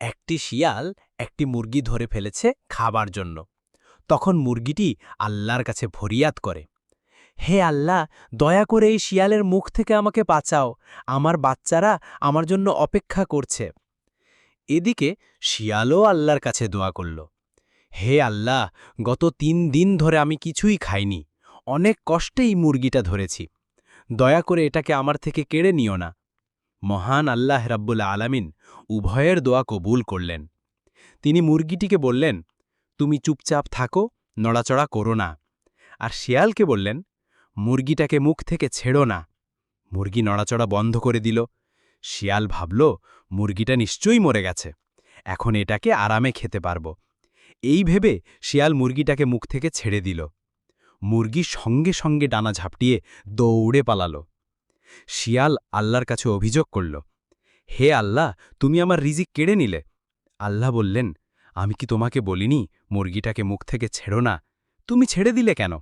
একটি শিয়াল একটি মুরগি ধরে ফেলেছে খাবার জন্য। তখন মুরগিটি আল্লাহর কাছে ফরিয়াদ করে, হে আল্লাহ, দয়া করে এই শিয়ালের মুখ থেকে আমাকে বাঁচাও, আমার বাচ্চারা আমার জন্য অপেক্ষা করছে। এদিকে শিয়ালও আল্লাহর কাছে দোয়া করল, হে আল্লাহ, গত ৩ দিন ধরে আমি কিছুই খাইনি, অনেক কষ্টে এই মুরগিটা ধরেছি, দয়া করে এটাকে আমার থেকে কেড়ে নিও না। মহান আল্লাহ রাব্বুল আলামিন উভয়ের দোয়া কবুল করলেন। তিনি মুরগিটিকে বললেন, তুমি চুপচাপ থাকো, নড়াচড়া করো না। আর শিয়ালকে বললেন, মুরগিটাকে মুখ থেকে ছেড়ো না। মুরগি নড়াচড়া বন্ধ করে দিল। শিয়াল ভাবল, মুরগিটা নিশ্চয়ই মরে গেছে, এখন এটাকে আরামে খেতে পারব। এই ভেবে শিয়াল মুরগিটাকে মুখ থেকে ছেড়ে দিল। মুরগি সঙ্গে সঙ্গে ডানা ঝাপটিয়ে দৌড়ে পালাল। শিয়াল আল্লাহর কাছে অভিযোগ করল, হে আল্লাহ, তুমি আমার রিজিক কেড়ে নিলে। আল্লাহ বললেন, আমি কি তোমাকে বলিনি মুরগিটাকে মুখ থেকে ছেড়ো না? তুমি ছেড়ে দিলে কেন?